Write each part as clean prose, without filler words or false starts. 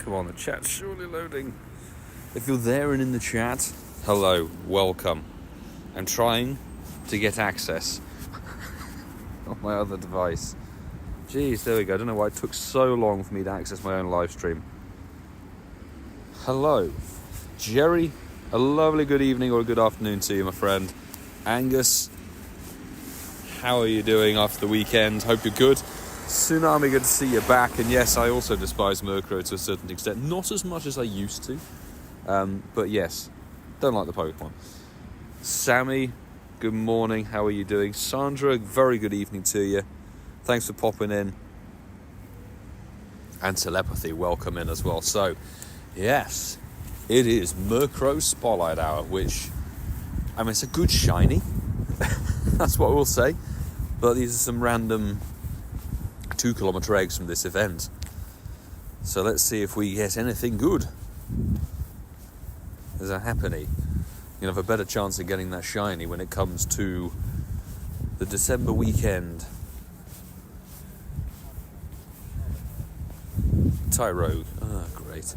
Come on, the chat's surely loading. If you're there and in the chat, hello, welcome. I'm trying to get access on my other device. Jeez, there we go. I don't know why it took so long for me to access my own live stream. Hello, Jerry. A lovely good evening or a good afternoon to you, my friend. Angus, how are you doing after the weekend? Hope you're good. Tsunami, good to see you back. And yes, I also despise Murkrow to a certain extent. Not as much as I used to. But yes, don't like the Pokemon. Sammy, good morning. How are you doing? Sandra, very good evening to you. Thanks for popping in. And Telepathy, welcome in as well. So, yes, it is Murkrow Spotlight Hour, which, I mean, it's a good shiny. That's what we'll say. But these are some random 2-kilometre eggs from this event. So let's see if we get anything good. There's a happening. You'll have a better chance of getting that shiny when it comes to the December weekend. Tyrogue. Ah, great.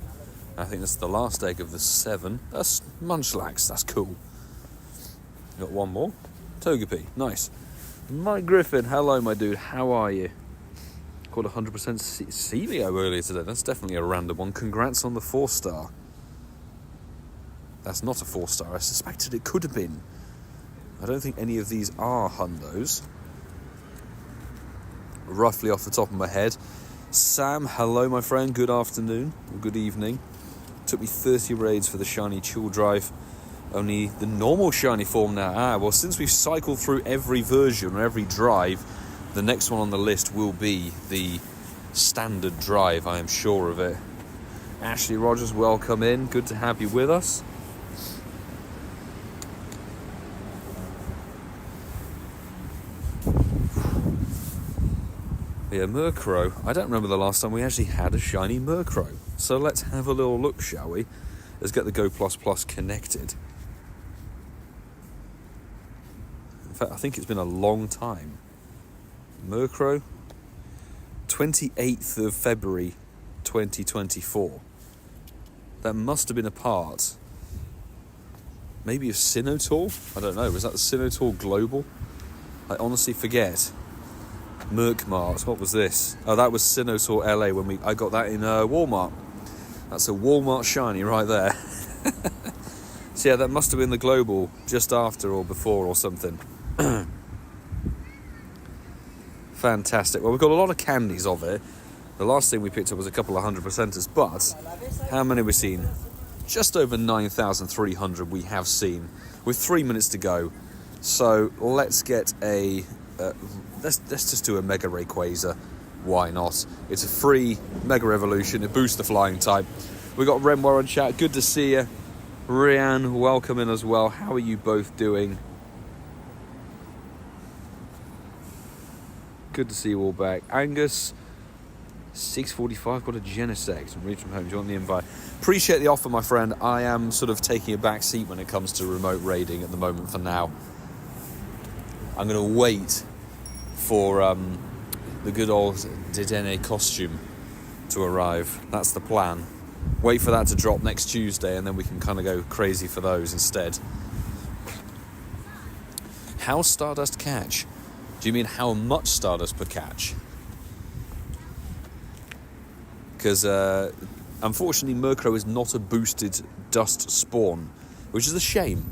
I think that's the last egg of the 7. That's Munchlax. That's cool. Got one more. Togepi. Nice. Mike Griffin. Hello, my dude. How are you? Called 100% Celio earlier today. That's definitely a random one. Congrats on the 4-star. That's not a 4-star. I suspected it could have been. I don't think any of these are hundos. Roughly off the top of my head. Sam, hello my friend. Good afternoon. Or good evening. Took me 30 raids for the shiny Chill Drive. Only the normal shiny form now. Well, since we've cycled through every version or every drive, the next one on the list will be the standard drive, I am sure of it. Ashley Rogers, welcome in. Good to have you with us. Yeah, Murkrow. I don't remember the last time we actually had a shiny Murkrow. So let's have a little look, shall we? Let's get the Go++ connected. In fact, I think it's been a long time. Murkrow, 28th of February 2024. That must have been a part, maybe of Sinnoh. I don't know, was that the Sinnoh Global? I honestly forget. Merkmart, what was this? Oh, that was Sinnoh LA when I got that in Walmart. That's a Walmart shiny right there. So yeah, that must have been the Global just after or before or something. Fantastic. Well, we've got a lot of candies of it. The last thing we picked up was a couple of 100%ers, but how many have we seen? Just over 9,300 we have seen, with 3 minutes to go. So let's get a... let's just do a Mega Rayquaza. Why not? It's a free Mega Evolution. It boosts the flying type. We got Renwar on chat. Good to see you. Rian, welcome in as well. How are you both doing? Good to see you all back. Angus, 6:45, got a Genesect and read from home. Do you want the invite? Appreciate the offer, my friend. I am sort of taking a back seat when it comes to remote raiding at the moment for now. I'm going to wait for the good old Dedenne costume to arrive. That's the plan. Wait for that to drop next Tuesday, and then we can kind of go crazy for those instead. How Stardust catch? Do you mean how much Stardust per catch? Because unfortunately Murkrow is not a boosted dust spawn, which is a shame.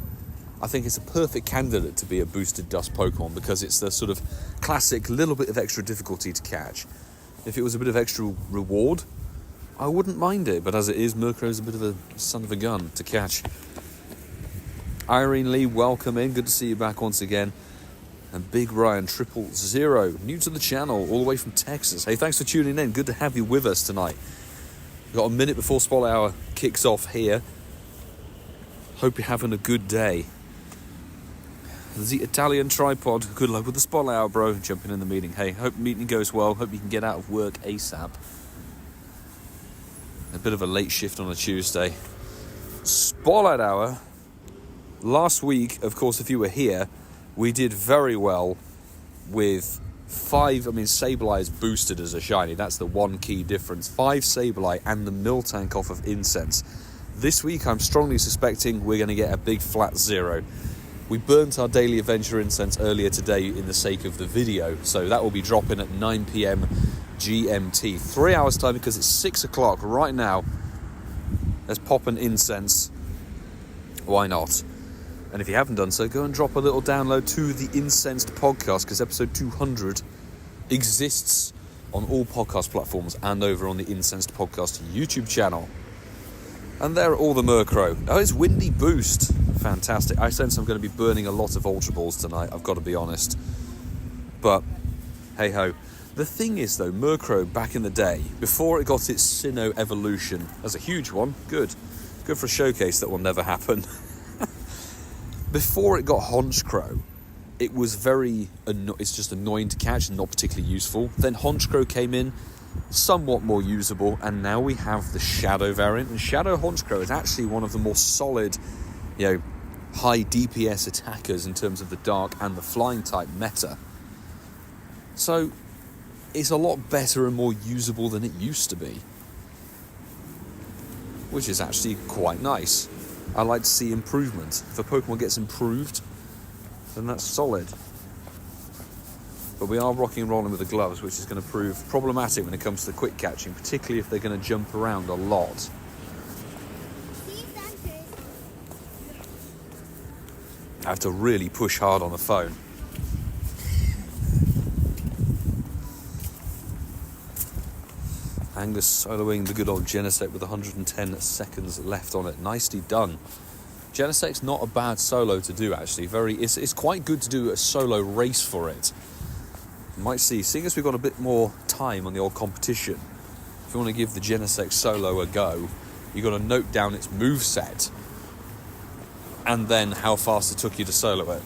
I think it's a perfect candidate to be a boosted dust Pokemon because it's the sort of classic little bit of extra difficulty to catch. If it was a bit of extra reward, I wouldn't mind it, but as it is, Murkrow's a bit of a son of a gun to catch. Irene Lee, welcome in. Good to see you back once again. And Big Ryan 000, new to the channel, all the way from Texas. Hey, thanks for tuning in. Good to have you with us tonight. We've got a minute before Spotlight Hour kicks off here. Hope you're having a good day. The Italian tripod. Good luck with the Spotlight Hour, bro. Jumping in the meeting. Hey, hope the meeting goes well. Hope you can get out of work ASAP. A bit of a late shift on a Tuesday. Spotlight Hour. Last week, of course, if you were here, we did very well with 5. Sableye is boosted as a shiny. That's the one key difference. 5 Sableye and the Miltank off of Incense. This week, I'm strongly suspecting we're going to get a big flat 0. We burnt our daily adventure incense earlier today in the sake of the video, so that will be dropping at 9 p.m. GMT. 3 hours time because it's 6 o'clock right now. Let's pop an incense. Why not? And if you haven't done so, go and drop a little download to the Incensed podcast, because episode 200 exists on all podcast platforms and over on the Incensed podcast YouTube channel. And there are all the Murkrow. Oh, it's Windy Boost. Fantastic. I sense I'm going to be burning a lot of Ultra Balls tonight, I've got to be honest. But, hey-ho. The thing is, though, Murkrow, back in the day, before it got its Sinnoh evolution, as a huge one, good for a showcase that will never happen. Before it got Honchkrow, it was it's just annoying to catch and not particularly useful. Then Honchkrow came in, somewhat more usable, and now we have the Shadow variant. And Shadow Honchkrow is actually one of the more solid, high DPS attackers in terms of the dark and the flying type meta. So it's a lot better and more usable than it used to be, which is actually quite nice. I like to see improvement. If a Pokemon gets improved, then that's solid. But we are rocking and rolling with the gloves, which is going to prove problematic when it comes to the quick catching, particularly if they're going to jump around a lot. I have to really push hard on the phone. Angus soloing the good old Genesect with 110 seconds left on it. Nicely done. Genesect's not a bad solo to do, actually. It's quite good to do a solo race for it. You might see, seeing as we've got a bit more time on the old competition, if you want to give the Genesect solo a go, you've got to note down its moveset and then how fast it took you to solo it.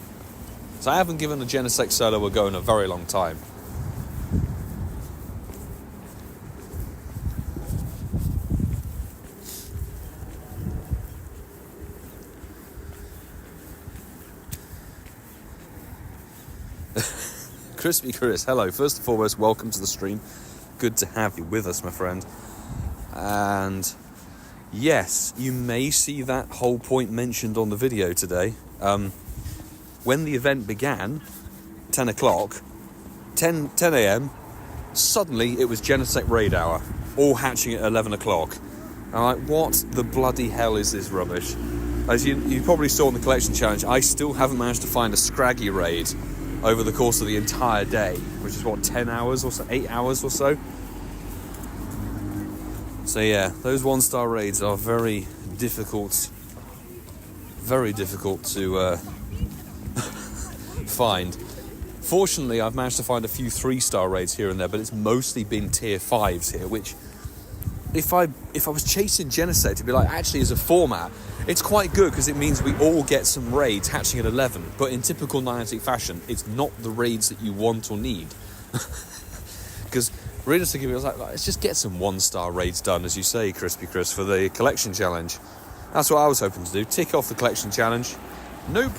So I haven't given the Genesect solo a go in a very long time. Crispy Chris, hello. First and foremost, welcome to the stream. Good to have you with us, my friend. And yes, you may see that whole point mentioned on the video today. When the event began, 10 o'clock, 10 a.m., suddenly it was Genesect Raid Hour, all hatching at 11 o'clock. I'm like, what the bloody hell is this rubbish? As you probably saw in the collection challenge, I still haven't managed to find a Scraggy raid over the course of the entire day, which is 10 hours or so, 8 hours or so. So yeah, those 1-star raids are very difficult to find. Fortunately, I've managed to find a few 3-star raids here and there, but it's mostly been tier 5s here, which if I was chasing Genesect, it'd be like, actually as a format, it's quite good because it means we all get some raids hatching at 11, but in typical Niantic fashion, it's not the raids that you want or need. Because realistically, I was like, let's just get some 1-star raids done, as you say, Crispy Chris, for the collection challenge. That's what I was hoping to do, tick off the collection challenge. Nope,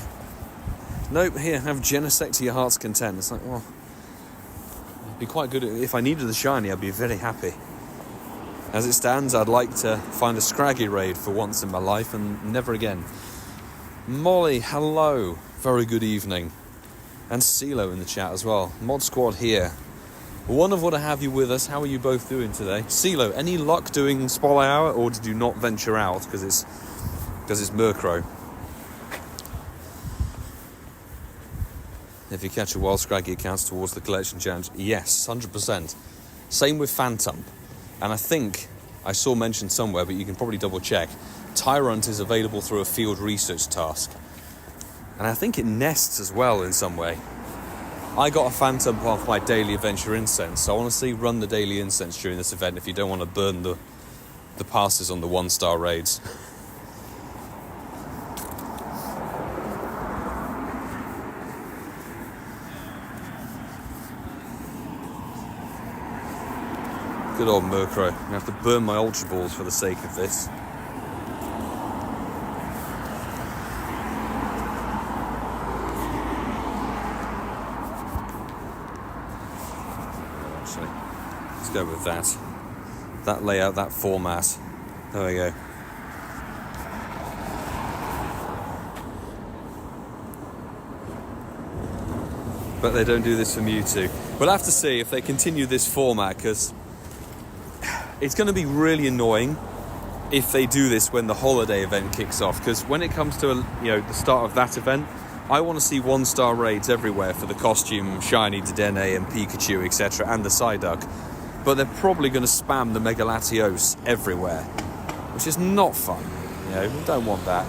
here, have Genesect to your heart's content. It's like, well, it'd be quite good. If I needed the shiny, I'd be very happy. As it stands, I'd like to find a scraggy raid for once in my life and never again. Molly, hello. Very good evening. And CeeLo in the chat as well. Mod Squad here. Wonderful to have you with us. How are you both doing today? CeeLo, any luck doing Spotlight Hour, or did you not venture out because it's Murkrow? If you catch a wild scraggy, it counts towards the collection challenge. Yes, 100%. Same with Phantom. And I think I saw mentioned somewhere, but you can probably double check. Tyrant is available through a field research task. And I think it nests as well in some way. I got a Phantom off my daily adventure incense, so I want to see run the daily incense during this event if you don't want to burn the passes on the 1-star raids. Good old Murkrow. I'm going to have to burn my Ultra Balls for the sake of this. Actually, let's go with that. That layout, that format. There we go. But they don't do this for Mewtwo. We'll have to see if they continue this format, because it's going to be really annoying if they do this when the holiday event kicks off, because when it comes to the start of that event, I want to see 1-star raids everywhere for the costume, Shiny, Dedenne and Pikachu, etc., and the Psyduck. But they're probably going to spam the Mega Latios everywhere, which is not fun. We don't want that.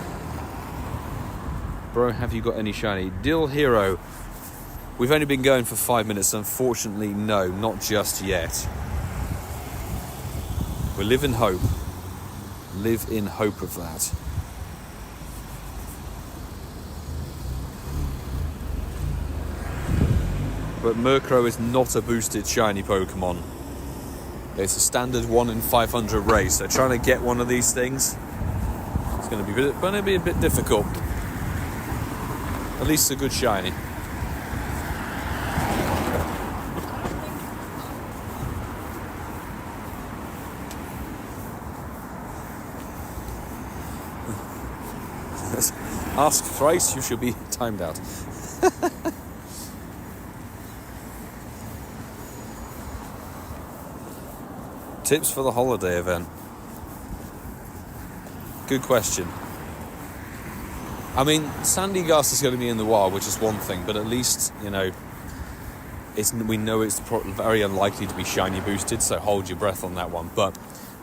Bro, have you got any Shiny? Dill Hero. We've only been going for 5 minutes, unfortunately, no, not just yet. We live in hope. Live in hope of that. But Murkrow is not a boosted shiny Pokemon. It's a standard 1 in 500 race, so trying to get one of these things, it's going to be a bit difficult. At least a good shiny. Ask thrice, you should be timed out. Tips for the holiday event. Good question. I mean, Sandygast is going to be in the wild, which is one thing, but at least, we know it's very unlikely to be shiny boosted, so hold your breath on that one. But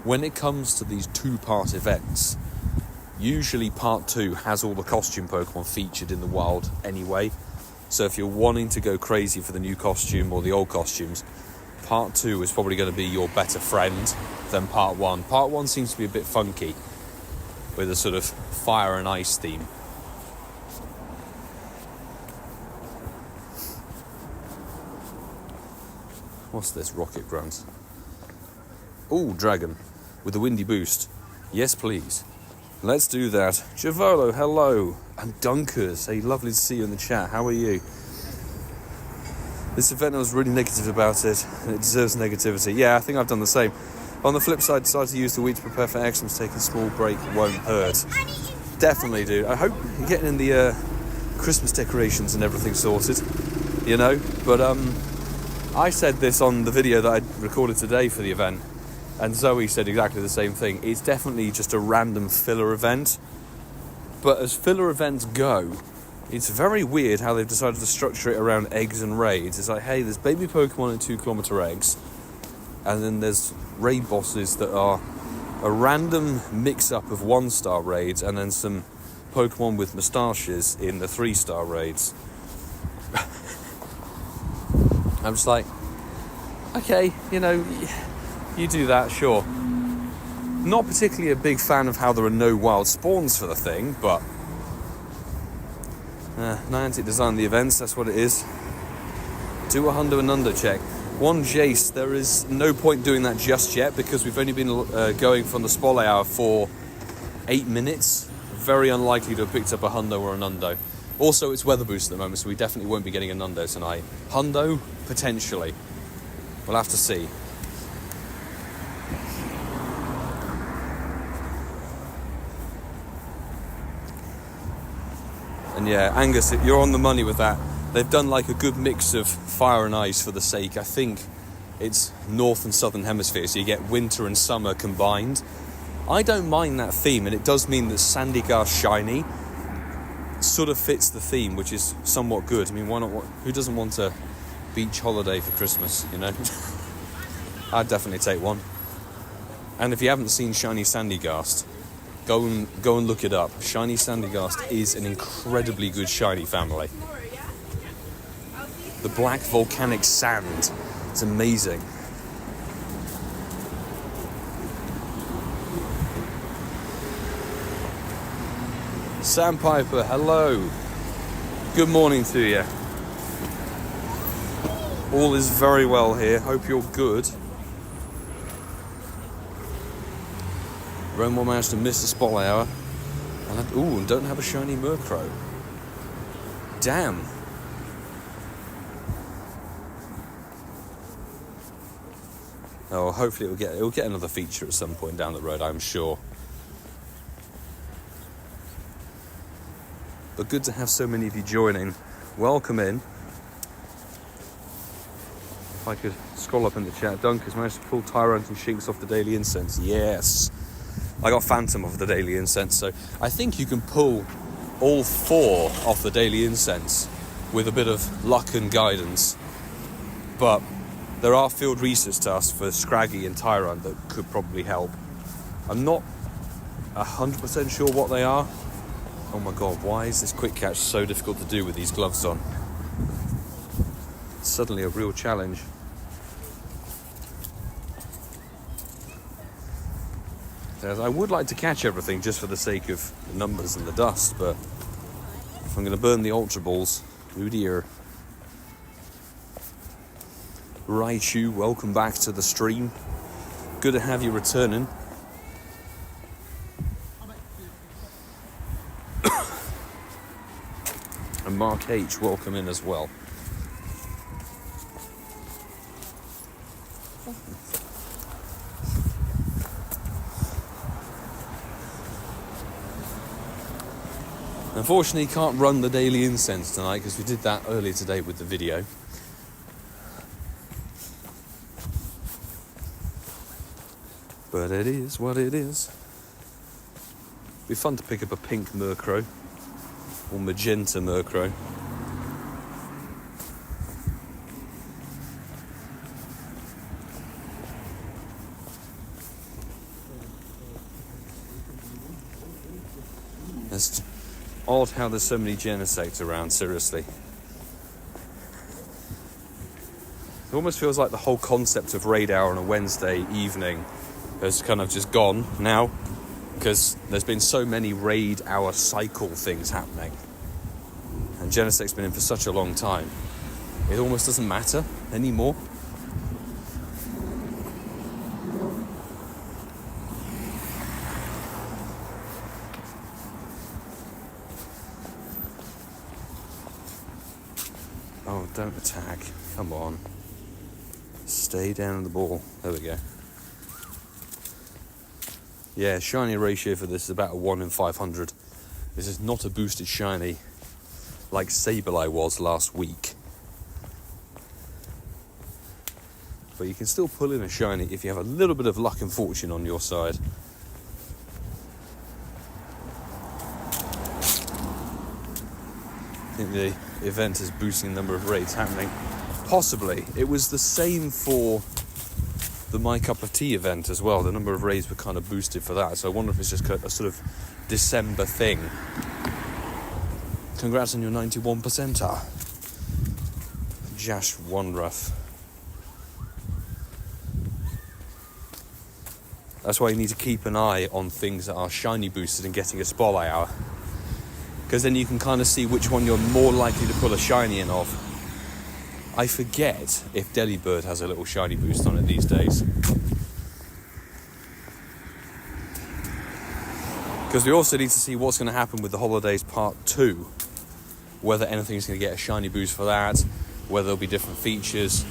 when it comes to these 2-part events, usually part 2 has all the costume Pokemon featured in the wild anyway. So if you're wanting to go crazy for the new costume or the old costumes, part 2 is probably going to be your better friend than part 1. Part 1 seems to be a bit funky, with a sort of fire and ice theme. What's this? Rocket Grunt. Ooh, Dragon. With a windy boost. Yes, please. Let's do that. Javolo, hello. And Dunkers, hey, lovely to see you in the chat. How are you? This event, I was really negative about it, and it deserves negativity. Yeah, I think I've done the same. On the flip side, decided to use the week to prepare for Xmas. Taking a small break won't hurt. Definitely do. I hope you're getting in the Christmas decorations and everything sorted, But I said this on the video that I recorded today for the event, and Zoe said exactly the same thing. It's definitely just a random filler event. But as filler events go, it's very weird how they've decided to structure it around eggs and raids. It's like, hey, there's baby Pokemon and 2-kilometer eggs, and then there's raid bosses that are a random mix-up of 1-star raids, and then some Pokemon with moustaches in the 3-star raids. I'm just like, okay, you do that, sure. Not particularly a big fan of how there are no wild spawns for the thing, but Niantic designed the events, that's what it is. Do a hundo and under check. One Jace, there is no point doing that just yet, because we've only been going from the Spotlight Hour for 8 minutes. Very unlikely to have picked up a hundo or an undo. Also, it's weather boost at the moment, so we definitely won't be getting a Nundo tonight. Hundo, potentially. We'll have to see. And yeah, Angus, you're on the money with that. They've done like a good mix of fire and ice for the sake, I think it's north and southern hemisphere, so you get winter and summer combined. I don't mind that theme, and it does mean that Sandygast Shiny sort of fits the theme, which is somewhat good. I mean, why not? Who doesn't want a beach holiday for Christmas, you know? I'd definitely take one. And if you haven't seen Shiny Sandygast, go and look it up. Shiny Sandygast is an incredibly good shiny family. The black volcanic sand, it's amazing. Sandpiper, hello. Good morning to you. All is very well here. Hope you're good. Renwell managed to miss the spot hour. And don't have a shiny Murkrow. Damn. Oh, hopefully it'll get another feature at some point down the road, I'm sure. But good to have so many of you joining. Welcome in. If I could scroll up in the chat. Dunk has managed to pull Tyrant and Shinx off the Daily Incense. Yes. I got Phantom off the Daily Incense, so I think you can pull all 4 off the Daily Incense with a bit of luck and guidance. But there are field research tasks for Scraggy and Tyrant that could probably help. I'm not 100% sure what they are. Oh my god, why is this quick catch so difficult to do with these gloves on? It's suddenly a real challenge. I would like to catch everything just for the sake of the numbers and the dust, but if I'm going to burn the Ultra Balls, oh dear. Raichu, welcome back to the stream. Good to have you returning. And Mark H, welcome in as well. Unfortunately, can't run the Daily Incense tonight because we did that earlier today with the video. But it is what it is. Be fun to pick up a pink Murkrow or magenta Murkrow. It's odd how there's so many Genesects around, seriously. It almost feels like the whole concept of raid hour on a Wednesday evening has kind of just gone now, because there's been so many raid hour cycle things happening. And Genesect's been in for such a long time. It almost doesn't matter anymore. Oh, don't attack. Come on. Stay down on the ball. There we go. Yeah, shiny ratio for this is about a 1 in 500. This is not a boosted shiny like Sableye was last week. But you can still pull in a shiny if you have a little bit of luck and fortune on your side. I think the event is boosting the number of raids happening. Possibly. It was the same for the My Cup of Tea event as well. The number of raids were kind of boosted for that. So I wonder if it's just a sort of December thing. Congrats on your 91%er. Jash Wanruff. That's why you need to keep an eye on things that are shiny boosted and getting a spotlight hour. Because then you can kind of see which one you're more likely to pull a shiny in of. I forget if Delibird has a little shiny boost on it these days. Because we also need to see what's going to happen with the Holidays Part 2. Whether anything's going to get a shiny boost for that. Whether there'll be different features.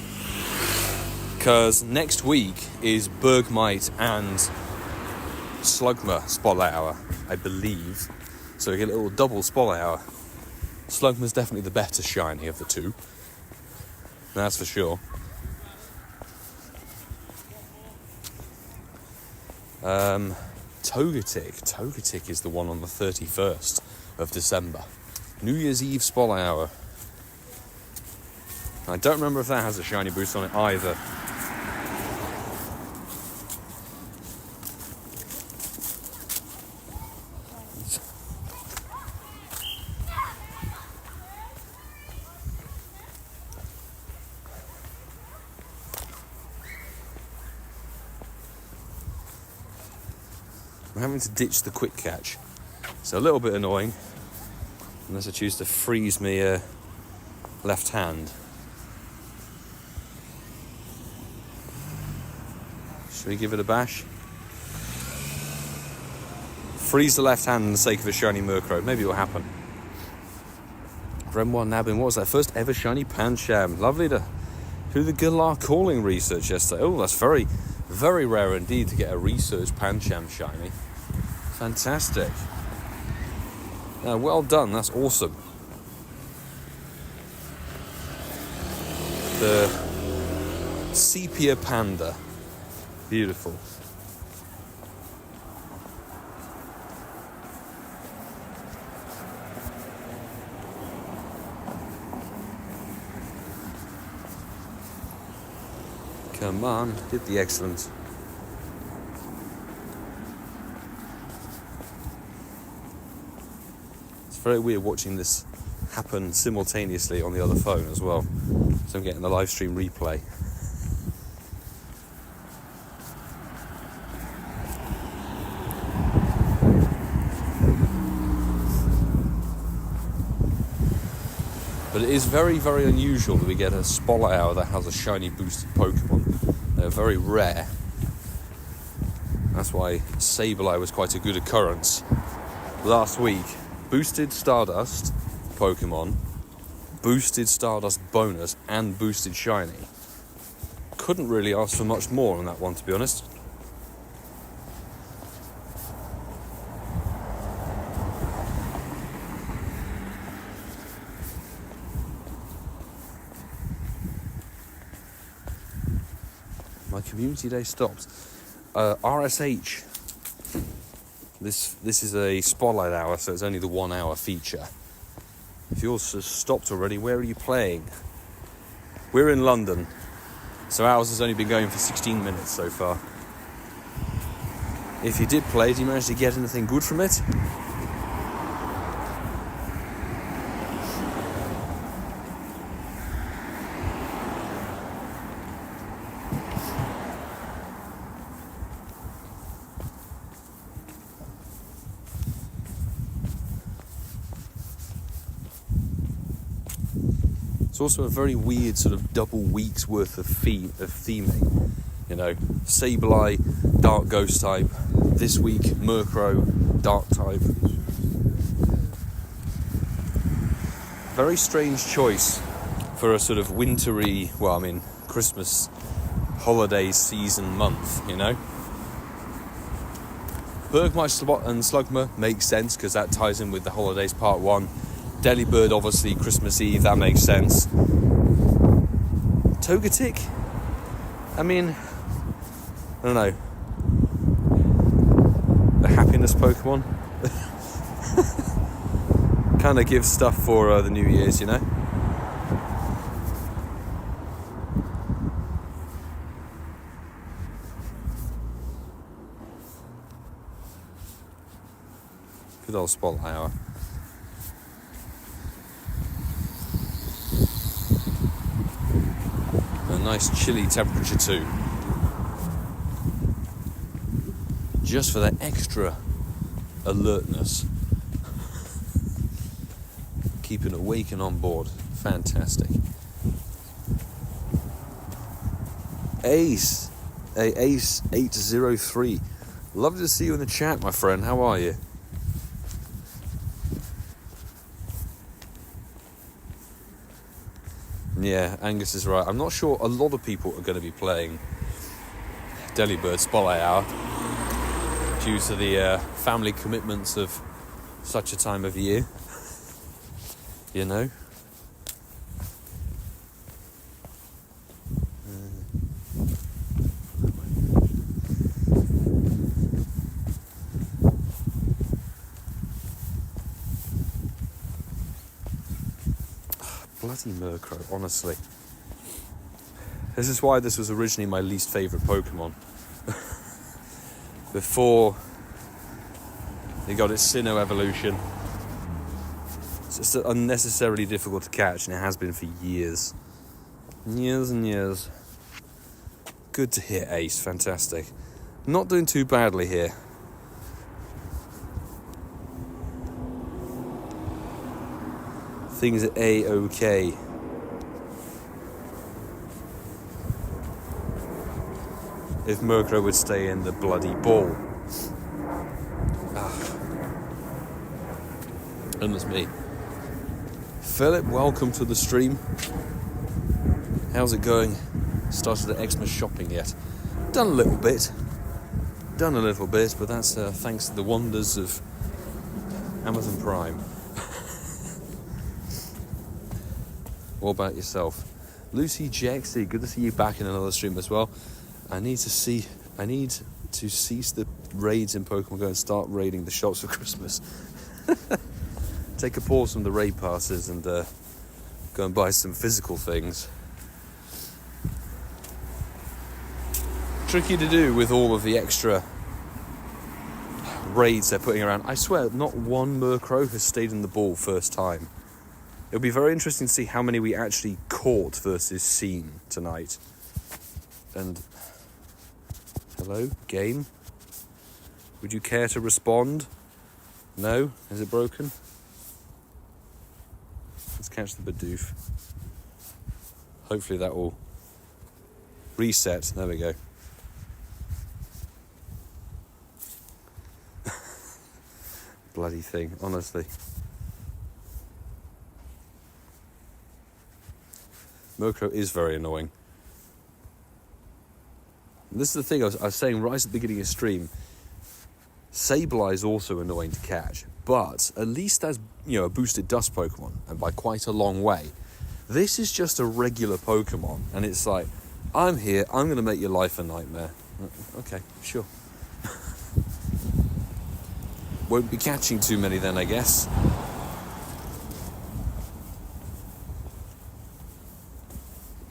Because next week is Bergmite and Slugma Spotlight Hour, I believe. So we get a little double Spotlight Hour. Slugma's definitely the better shiny of the two. That's for sure. Togetic is the one on the 31st of December. New Year's Eve Spotlight Hour. I don't remember if that has a shiny boost on it either. I'm having to ditch the quick catch. It's a little bit annoying, unless I choose to freeze my left hand. Should we give it a bash? Freeze the left hand for the sake of a shiny Murkrow. Maybe it will happen. Renoir Nabbin, what was that? First ever shiny Pancham. Lovely to do the Galar calling research yesterday. Oh, that's very, very rare indeed to get a research Pancham shiny. Fantastic. Well done, that's awesome. The Sepia Panda. Beautiful. Come on, did the excellent. It's very weird watching this happen simultaneously on the other phone as well. So I'm getting the live stream replay. But it is very, very unusual that we get a Spotlight Hour that has a shiny boosted Pokemon. They're very rare. That's why Sableye was quite a good occurrence. Last week, boosted Stardust Pokemon, boosted Stardust bonus, and boosted shiny. Couldn't really ask for much more on that one, to be honest. My community day stops. RSH. This is a Spotlight Hour, so it's only the 1 hour feature. If yours has stopped already, where are you playing? We're in London, so ours has only been going for 16 minutes so far. If you did play, did you manage to get anything good from it? It's also a very weird sort of double week's worth of theming. You know, Sableye, Dark Ghost type. This week, Murkrow, Dark type. Very strange choice for a sort of wintry, well, I mean, Christmas holiday season month, you know? Bergmite and Slugma makes sense because that ties in with the holidays part 1. Delibird, obviously, Christmas Eve, that makes sense. Togetic? I mean, I don't know. The happiness Pokemon? Kind of gives stuff for the New Year's, you know? Good old Spotlight Hour. A nice chilly temperature too. Just for that extra alertness. Keeping awake and on board. Fantastic. Ace 803. Lovely to see you in the chat, my friend. How are you? Yeah, Angus is right. I'm not sure a lot of people are going to be playing Delibird Spotlight Hour due to the family commitments of such a time of year. You know? Bloody Murkrow, honestly. This is why this was originally my least favourite Pokemon. Before it got its Sinnoh evolution. It's just unnecessarily difficult to catch, and it has been for years. Years and years. Good to hear, Ace. Fantastic. Not doing too badly here. Things are A-OK. If Murkrow would stay in the bloody ball. And it's me. Philip, welcome to the stream. How's it going? Started at Xmas shopping yet? Done a little bit, but that's thanks to the wonders of Amazon Prime. What about yourself? Lucy Jexy, good to see you back in another stream as well. I need to cease the raids in Pokemon Go and start raiding the shops for Christmas. Take a pause from the raid passes and go and buy some physical things. Tricky to do with all of the extra raids they're putting around. I swear, not one Murkrow has stayed in the ball first time. It'll be very interesting to see how many we actually caught versus seen tonight. And hello, game? Would you care to respond? No? Is it broken? Let's catch the Bidoof. Hopefully that will reset. There we go. Bloody thing, honestly. Murkrow is very annoying. And this is the thing I was saying right at the beginning of the stream. Sableye is also annoying to catch, but at least as a boosted dust Pokemon, and by quite a long way. This is just a regular Pokemon, and it's like, I'm here, I'm going to make your life a nightmare. Okay, sure. Won't be catching too many then, I guess.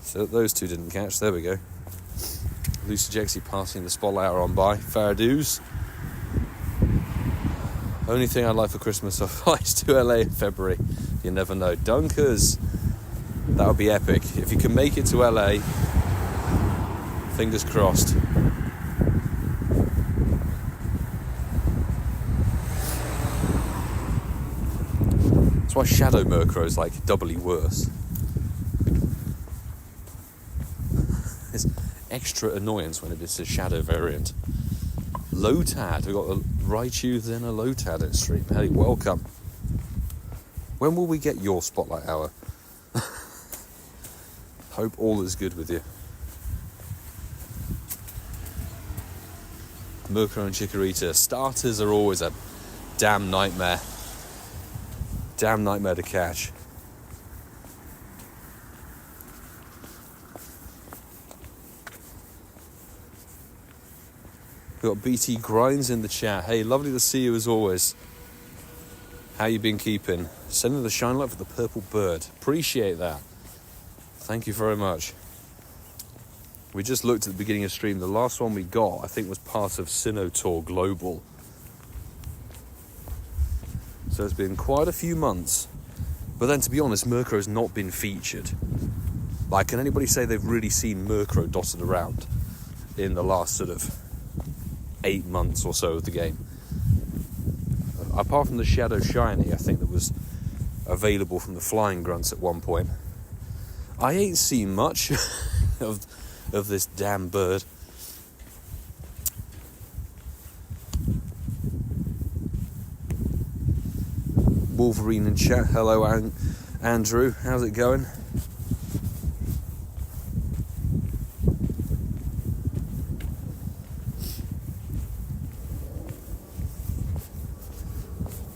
So those two didn't catch, there we go. Lucy Jexy passing the spotlight on by. Fair dues. Only thing I'd like for Christmas are flights to LA in February. You never know. Dunkers. That would be epic. If you can make it to LA, fingers crossed. That's why Shadow Murkrow is like doubly worse. It's extra annoyance when it is a Shadow variant. Lotad, we've got a Raichu then a Lotad in stream. Hey, welcome. When will we get your Spotlight Hour? Hope all is good with you. Murkrow and Chikorita. Starters are always a damn nightmare. Damn nightmare to catch. We've got BT Grinds in the chat. Hey, lovely to see you as always. How you been keeping? Sending the shine light for the purple bird. Appreciate that. Thank you very much. We just looked at the beginning of stream. The last one we got, I think, was part of Sinnoh Tour Global. So it's been quite a few months. But then, to be honest, Murkrow's not been featured. Like, can anybody say they've really seen Murkrow dotted around in the last sort of 8 months or so of the game? Apart from the Shadow Shiny, I think, that was available from the Flying Grunts at one point. I ain't seen much of this damn bird. Wolverine in chat. Hello, Andrew. How's it going?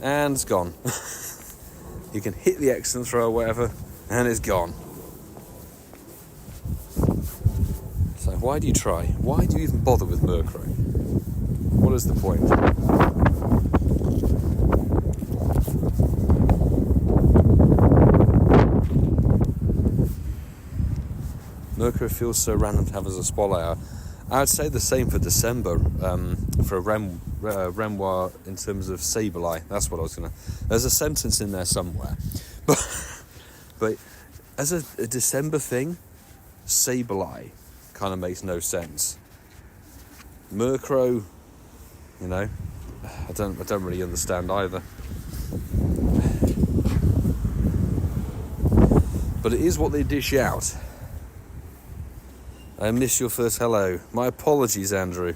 And it's gone. You can hit the X and throw or whatever, and it's gone. So why do you try? Why do you even bother with Murkrow? What is the point? Murkrow feels so random to have as a spotlight. I'd say the same for December, for Renoir in terms of Sableye. That's what I was gonna. There's a sentence in there somewhere, but as a December thing, Sableye kind of makes no sense. Murkrow, you know, I don't really understand either. But it is what they dish out. I missed your first hello. My apologies, Andrew.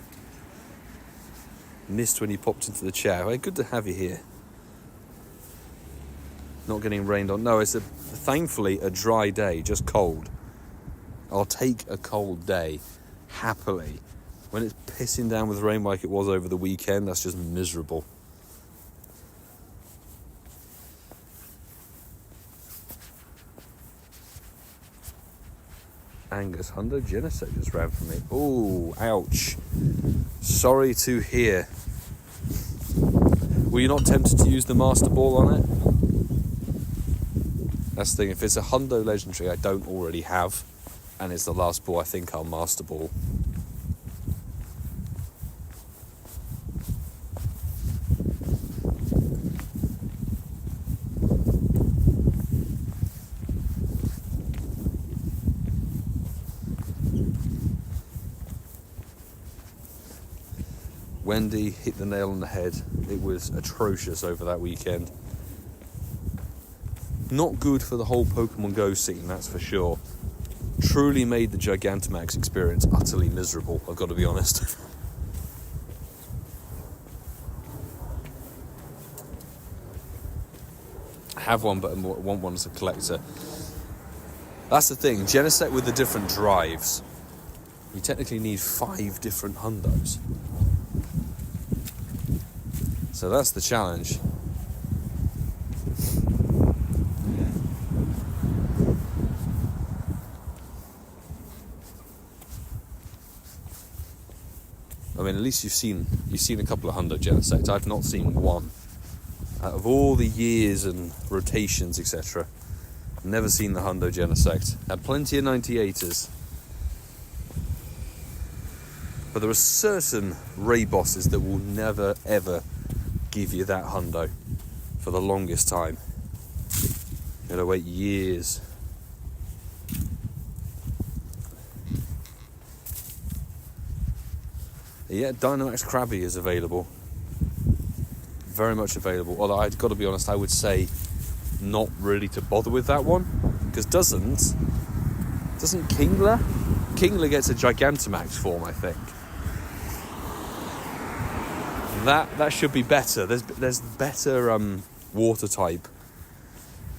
Missed when you popped into the chat. Hey, good to have you here. Not getting rained on. No, it's thankfully a dry day, just cold. I'll take a cold day, happily. When it's pissing down with rain like it was over the weekend, that's just miserable. Angus, hundo Genesect just ran from me. Ooh, ouch. Sorry to hear. Were you not tempted to use the Master Ball on it? That's the thing, if it's a hundo legendary I don't already have, and it's the last ball, I think I'll Master Ball. Wendy hit the nail on the head. It was atrocious over that weekend. Not good for the whole Pokemon Go scene, that's for sure. Truly made the Gigantamax experience utterly miserable, I've got to be honest. I have one, but I want one as a collector. That's the thing, Genesect with the different drives. You technically need 5 different hundos. So that's the challenge. I mean, at least you've seen a couple of hundo Genesect. I've not seen one. Out of all the years and rotations, etc., never seen the hundo Genesect. Had plenty of 98ers. But there are certain raid bosses that will never, ever give you that hundo for the longest time. You gotta wait years. Yeah, Dynamax Krabby is available. Very much available. Although I've got to be honest, I would say not really to bother with that one, because doesn't Kingler gets a Gigantamax form, I think. That should be better. There's better water type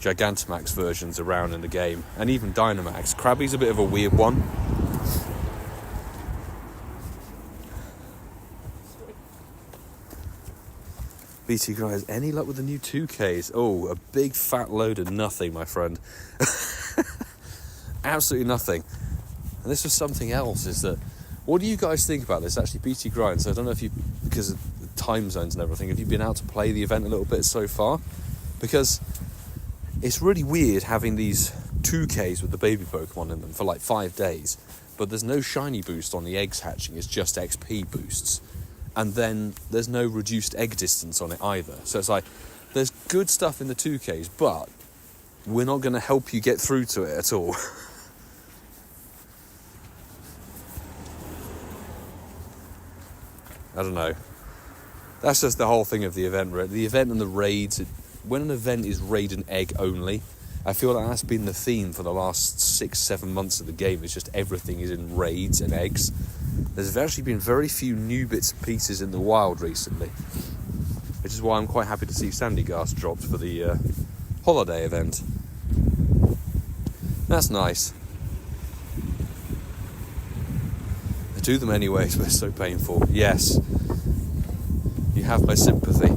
Gigantamax versions around in the game, and even Dynamax. Krabby's a bit of a weird one. BT Guys, any luck with the new 2Ks? Oh, a big fat load of nothing, my friend. Absolutely nothing. And this was something else, is that, what do you guys think about this? Actually, BT Grind, so I don't know if you, because of the time zones and everything, have you been out to play the event a little bit so far? Because it's really weird having these 2Ks with the baby Pokemon in them for like 5 days, but there's no shiny boost on the eggs hatching, it's just XP boosts. And then there's no reduced egg distance on it either. So it's like, there's good stuff in the 2Ks, but we're not going to help you get through to it at all. I don't know. That's just the whole thing of the event. The event and the raids. When an event is raid and egg only, I feel like that's been the theme for the last 6-7 months of the game. It's just everything is in raids and eggs. There's actually been very few new bits and pieces in the wild recently, which is why I'm quite happy to see Sandygast dropped for the holiday event. That's nice. I do them anyways, but it's so painful. Yes, you have my sympathy.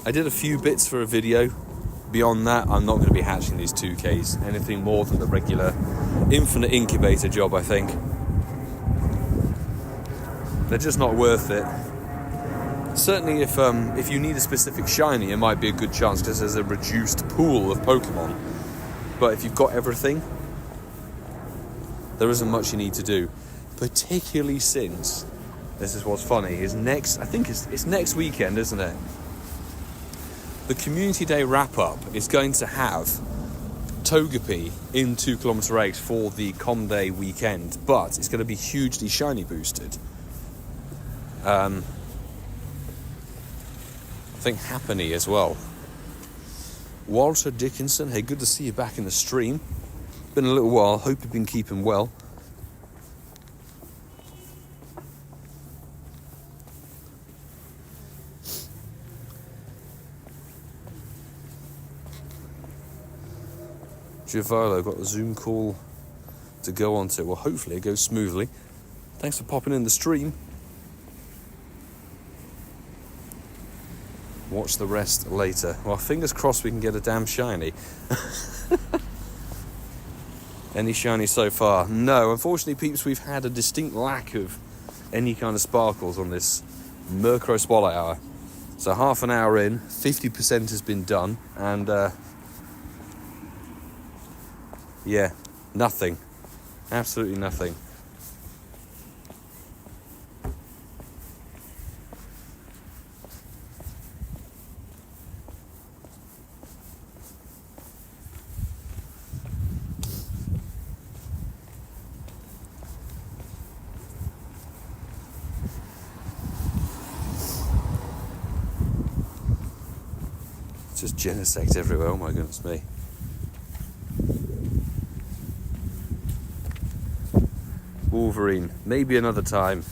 I did a few bits for a video. Beyond that, I'm not going to be hatching these 2Ks. Anything more than the regular infinite incubator job, I think. They're just not worth it. Certainly if you need a specific shiny, it might be a good chance because there's a reduced pool of Pokemon. But if you've got everything, there isn't much you need to do. Particularly since, this is what's funny, is I think it's next weekend, isn't it? The Community Day wrap-up is going to have Togepi in 2 km eggs for the Com Day weekend, but it's going to be hugely shiny boosted. I think Happiny as well. Walter Dickinson, hey, good to see you back in the stream. Been a little while, hope you've been keeping well. Giovanni got a Zoom call to go on to. Well, hopefully it goes smoothly. Thanks for popping in the stream. Watch the rest later. Well, fingers crossed we can get a damn shiny. Any shiny so far? No, unfortunately, peeps, we've had a distinct lack of any kind of sparkles on this Murkrow Swallow Hour. So half an hour in, 50% has been done, and yeah, nothing. Absolutely nothing. Just Genesect everywhere, oh my goodness me. Wolverine, maybe another time.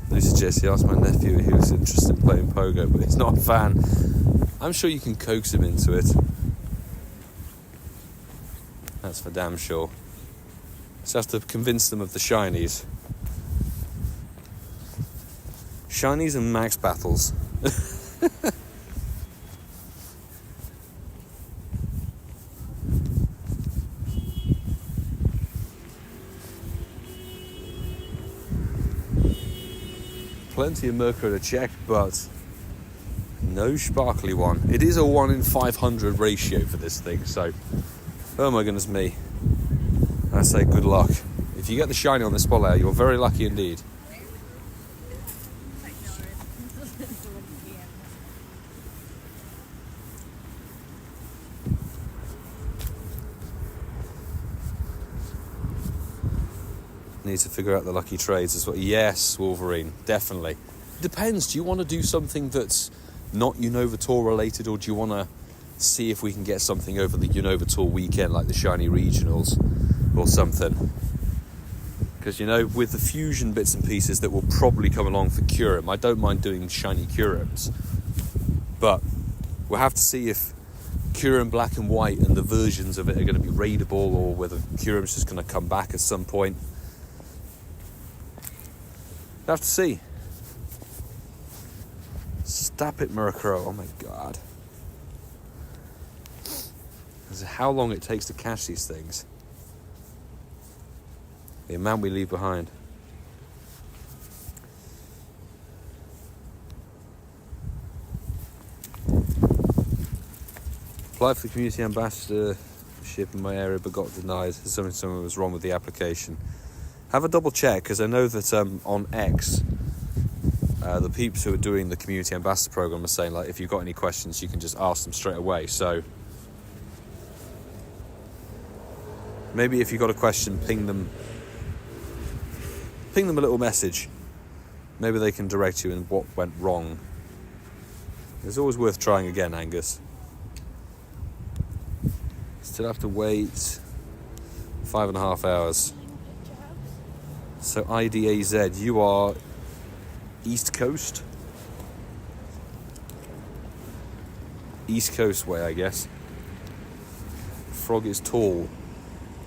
This is Jesse. Asked my nephew if he was interested in playing Pogo, but he's not a fan. I'm sure you can coax him into it. That's for damn sure. Just have to convince them of the shinies. Shinies and max battles. Plenty of Murkrow to check, but no sparkly one. It is a 1 in 500 ratio for this thing, so oh my goodness me. I say good luck. If you get the shiny on this Swallow, you're very lucky indeed. Need to figure out the lucky trades as well. Yes, Wolverine, definitely. Depends. Do you want to do something that's not Unova Tour related, or do you want to see if we can get something over the Unova Tour weekend, like the Shiny Regionals or something? Because, you know, with the fusion bits and pieces that will probably come along for Kyurem, I don't mind doing shiny Kyurems. But we'll have to see if Kyurem Black and White and the versions of it are going to be raidable, or whether Kyurem's just going to come back at some point. We'll have to see. Stop it, Murkrow. Oh my god. This is how long it takes to catch these things. The amount we leave behind. Applied for the community ambassadorship in my area but got denied. Something was wrong with the application. Have a double check, because I know that on X, the peeps who are doing the community ambassador program are saying, like, if you've got any questions, you can just ask them straight away. So maybe if you've got a question, ping them a little message. Maybe they can direct you in what went wrong. It's always worth trying again, Angus. Still have to wait 5.5 hours. So IDAZ, you are East Coast? East Coast way, I guess. Frog is tall.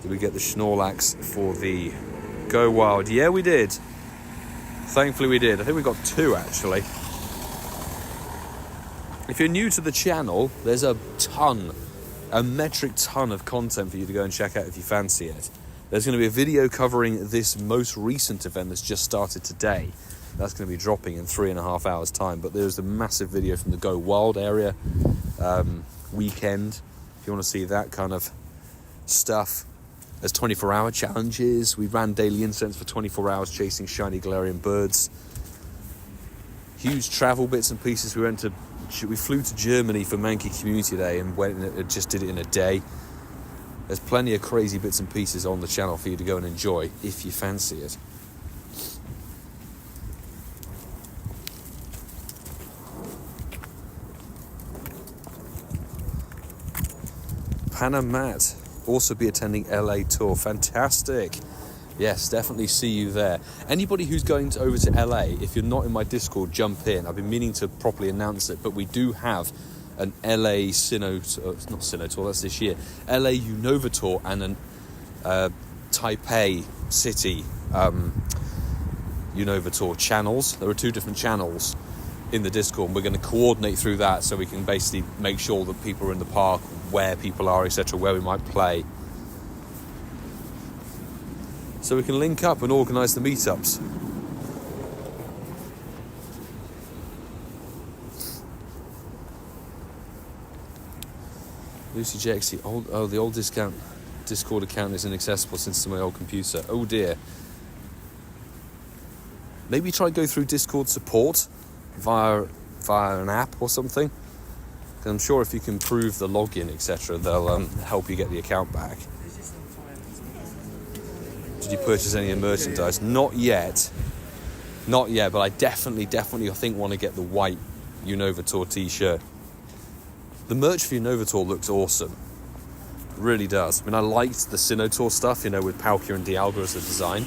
Did we get the Snorlax for the Go Wild? Yeah, we did. Thankfully we did. I think we got 2 actually. If you're new to the channel, there's a metric ton of content for you to go and check out if you fancy it. There's going to be a video covering this most recent event that's just started today. That's going to be dropping in 3.5 hours time. But there's a massive video from the Go Wild area weekend. If you want to see that kind of stuff. There's 24-hour challenges. We ran daily incense for 24 hours chasing shiny Galarian birds. Huge travel bits and pieces. We flew to Germany for Mankey Community Day and just did it in a day. There's plenty of crazy bits and pieces on the channel for you to go and enjoy if you fancy it. Panamat also be attending LA tour. Fantastic. Yes, definitely see you there. Anybody who's going over to LA, if you're not in my Discord, jump in. I've been meaning to properly announce it, but we do have an LA not Sinnoh tour, that's this year. LA Unova tour and an Taipei City Unova tour channels. There are 2 different channels in the Discord, and we're going to coordinate through that so we can basically make sure that people are in the park, where people are, etc., where we might play. So we can link up and organise the meetups. Lucy JXC, the old Discord account is inaccessible since it's my old computer. Oh dear. Maybe try go through Discord support via an app or something. I'm sure if you can prove the login, etc., they'll help you get the account back. Did you purchase any merchandise? Not yet, but I definitely I think want to get the white Unova Tour t-shirt. The merch for Unova Tour looks awesome. It really does. I mean, I liked the Sinnoh Tour stuff, with Palkia and Dialga as the design,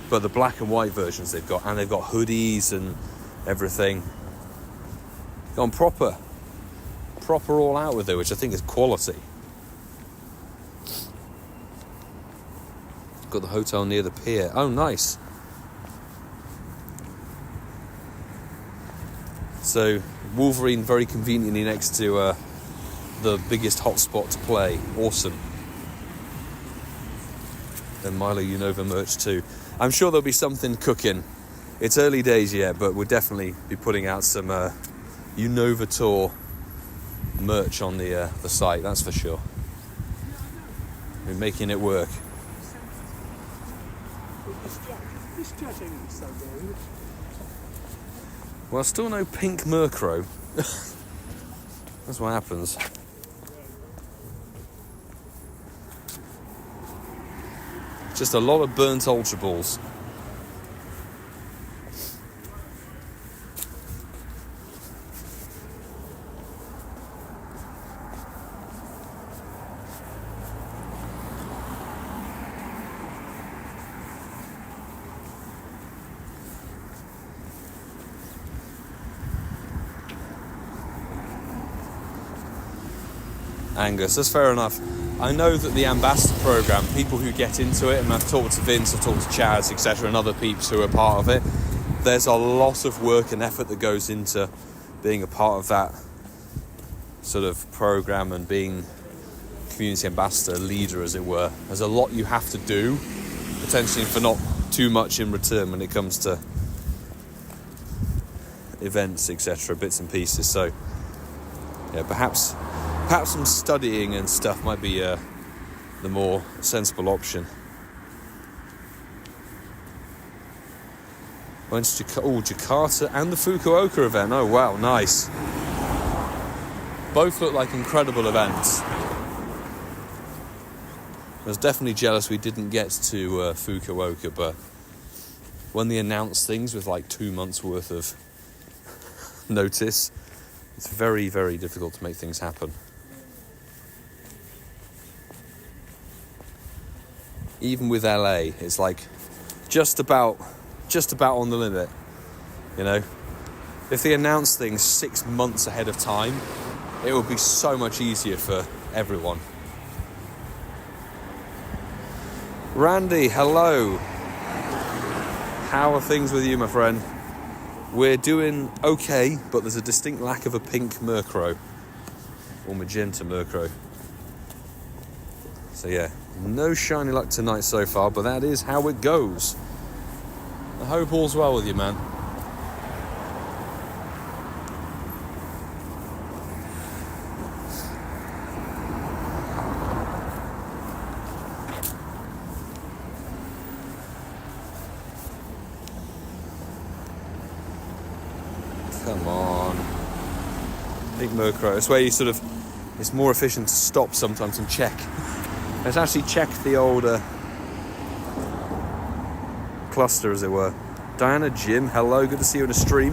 but the black and white versions they've got hoodies and everything. Gone proper all out with it, which I think is quality. Got the hotel near the pier. Oh, nice. So Wolverine very conveniently next to the biggest hotspot to play. Awesome. And Milo Unova merch too. I'm sure there'll be something cooking. It's early days yet, but we'll definitely be putting out some Unova Tour merch on the site, that's for sure. We're making it work. Well, still no pink Murkrow. That's what happens. Just a lot of burnt Ultra Balls. Angus, that's fair enough. I know that the ambassador program, people who get into it, and I've talked to Vince, I've talked to Chaz, etc., and other peeps who are part of it, there's a lot of work and effort that goes into being a part of that sort of program and being community ambassador, leader as it were. There's a lot you have to do, potentially for not too much in return when it comes to events, etc., bits and pieces. So yeah, perhaps some studying and stuff might be the more sensible option. Went to Jakarta and the Fukuoka event. Oh wow, nice. Both look like incredible events. I was definitely jealous we didn't get to Fukuoka, but when they announce things with like 2 months worth of notice, it's very, very difficult to make things happen. Even with LA, it's like just about on the limit, If they announce things 6 months ahead of time, it would be so much easier for everyone. Randy, hello. How are things with you, my friend? We're doing okay, but there's a distinct lack of a pink Murkrow. Or magenta Murkrow. So yeah, no shiny luck tonight so far, but that is how it goes. I hope all's well with you, man. Come on. Big Murkrow. It's where you sort of, it's more efficient to stop sometimes and check. Let's actually check the older cluster, as it were. Diana, Jim, hello. Good to see you in a stream.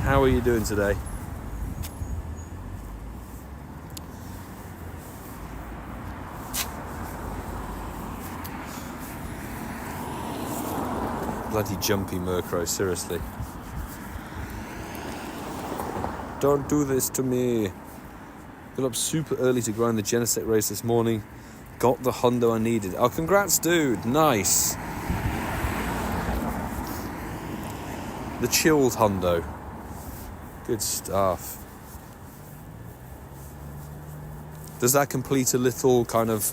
How are you doing today? Bloody jumpy Murkrow, seriously. Don't do this to me. Got up super early to grind the Genesect race this morning. Got the hundo I needed. Oh, congrats, dude. Nice. The chilled hundo. Good stuff. Does that complete a little kind of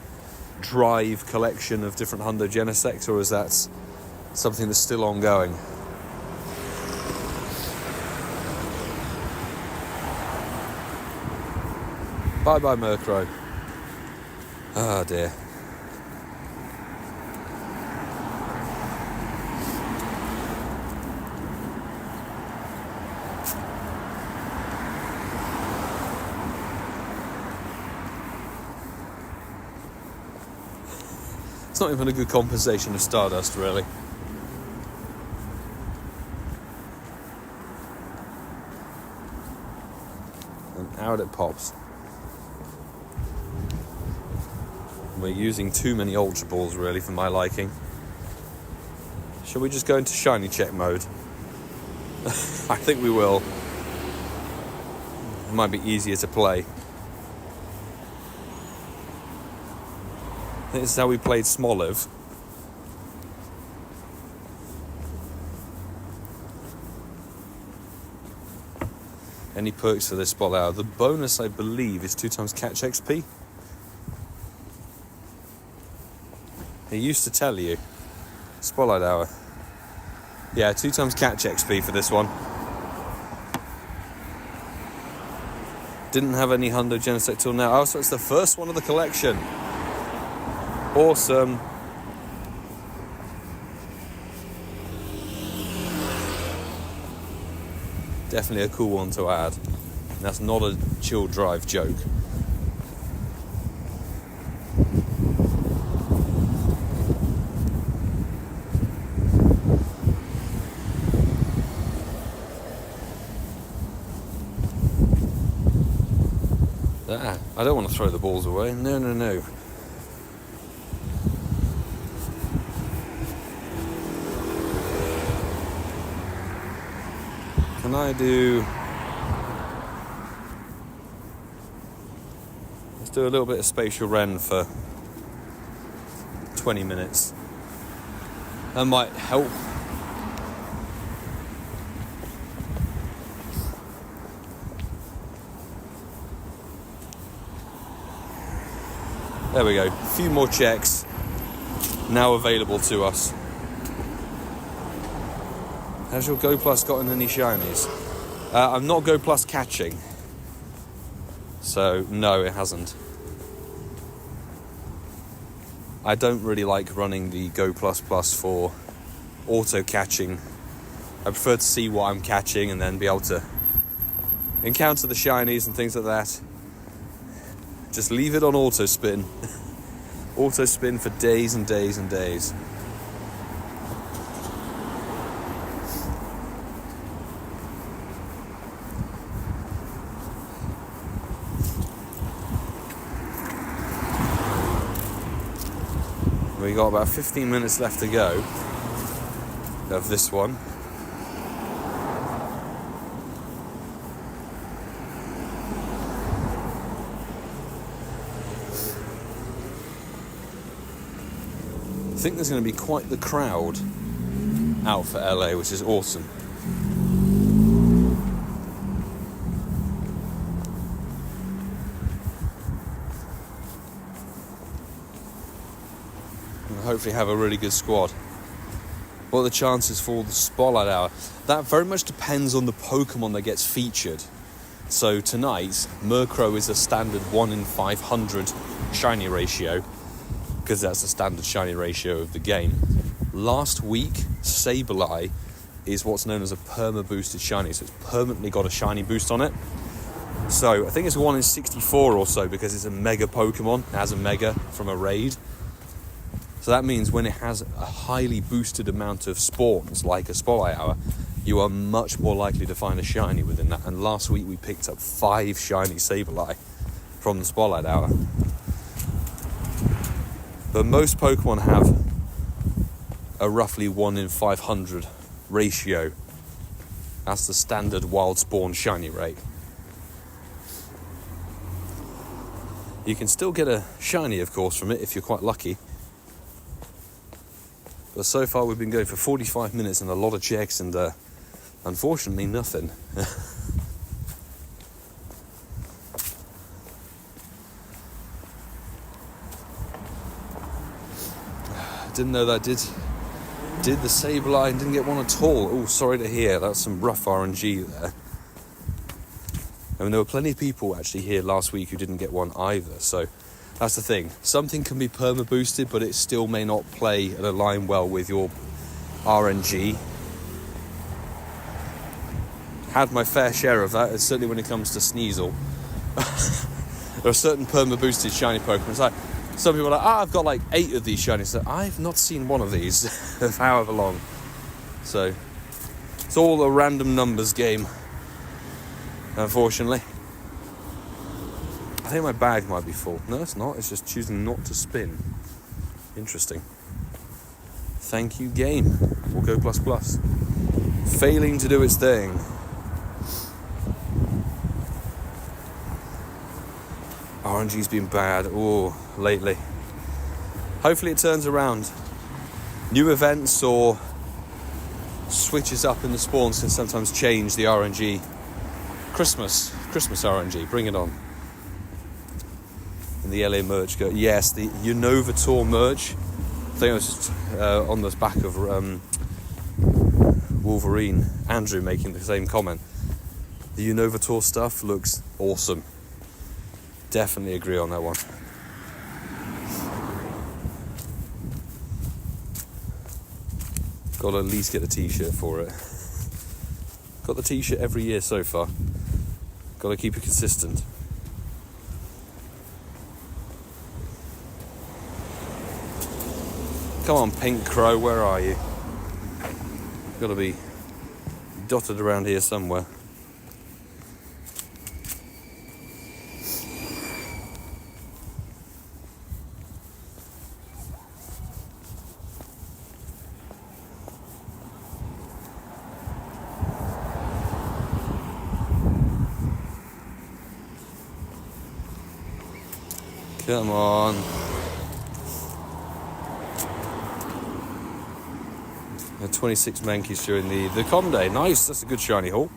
drive collection of different hundo Genesects, or is that something that's still ongoing? Bye-bye, Murkrow. Ah, dear. It's not even a good compensation of Stardust, really. And out it pops. We're using too many Ultra Balls, really, for my liking. Shall we just go into shiny check mode? I think we will. It might be easier to play. I think this is how we played Smoliv. Any perks for this spot hour? The bonus, I believe, is 2 times catch XP. He used to tell you. Spotlight hour. Yeah, 2 times catch XP for this one. Didn't have any hundo Genesect till now. Oh, so it's the first one of the collection. Awesome. Definitely a cool one to add. And that's not a chill drive joke. I don't want to throw the balls away. No, no, no. Can I do... Let's do a little bit of Spatial Rend for 20 minutes. That might help. There we go. A few more checks now available to us. Has your Go Plus gotten any shinies? I'm not Go Plus catching. So, no, it hasn't. I don't really like running the Go Plus Plus for auto catching. I prefer to see what I'm catching and then be able to encounter the shinies and things like that. Just leave it on auto spin. Auto spin for days and days and days. We got about 15 minutes left to go of this one. think there's going to be quite the crowd out for LA, which is awesome. And hopefully have a really good squad. What are the chances for the Spotlight Hour? That very much depends on the Pokemon that gets featured. So tonight, Murkrow is a standard 1 in 500 shiny ratio, because that's the standard shiny ratio of the game. Last week, Sableye is what's known as a perma-boosted shiny, so it's permanently got a shiny boost on it. So I think it's 1 in 64 or so, because it's a mega Pokemon. It has a mega from a raid. So that means when it has a highly boosted amount of spawns, like a Spotlight Hour, you are much more likely to find a shiny within that. And last week we picked up 5 shiny Sableye from the Spotlight Hour. But most Pokemon have a roughly 1 in 500 ratio. That's the standard wild spawn shiny rate. You can still get a shiny, of course, from it if you're quite lucky. But so far we've been going for 45 minutes and a lot of checks and unfortunately nothing. Didn't know that I did the Sableye and didn't get one at all. Oh, sorry to hear. That's some rough RNG there. I mean, there were plenty of people actually here last week who didn't get one either, so that's the thing. Something can be perma-boosted, but it still may not play and align well with your RNG. Had my fair share of that, certainly when it comes to Sneasel. There are certain perma-boosted shiny Pokemon. It's like, some people are like, I've got like 8 of these shinies. So I've not seen one of these of however long. So it's all a random numbers game, unfortunately. I think my bag might be full. No, it's not. It's just choosing not to spin. Interesting. Thank you, game. We'll go plus plus. Failing to do its thing. RNG's been bad, lately. Hopefully it turns around. New events or switches up in the spawns can sometimes change the RNG. Christmas RNG, bring it on. And the LA merch go, yes, the Unovator merch. I think it was just on the back of Wolverine, Andrew making the same comment. The Unovator stuff looks awesome. Definitely agree on that one. Got to at least get a t-shirt for it. Got the t-shirt every year so far. Got to keep it consistent. Come on, Pink Crow, where are you? Got to be dotted around here somewhere. Come on. A 26 Mankeys during the con day. Nice, that's a good shiny haul.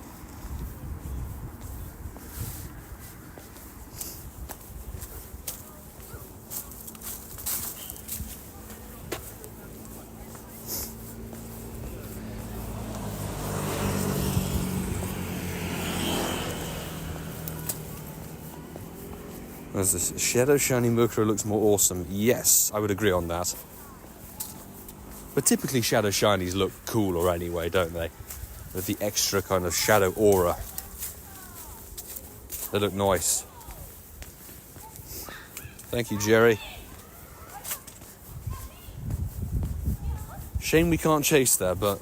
As the Shadow Shiny Murkrow looks more awesome. Yes, I would agree on that. But typically Shadow Shinies look cooler anyway, don't they? With the extra kind of shadow aura. They look nice. Thank you, Jerry. Shame we can't chase there, but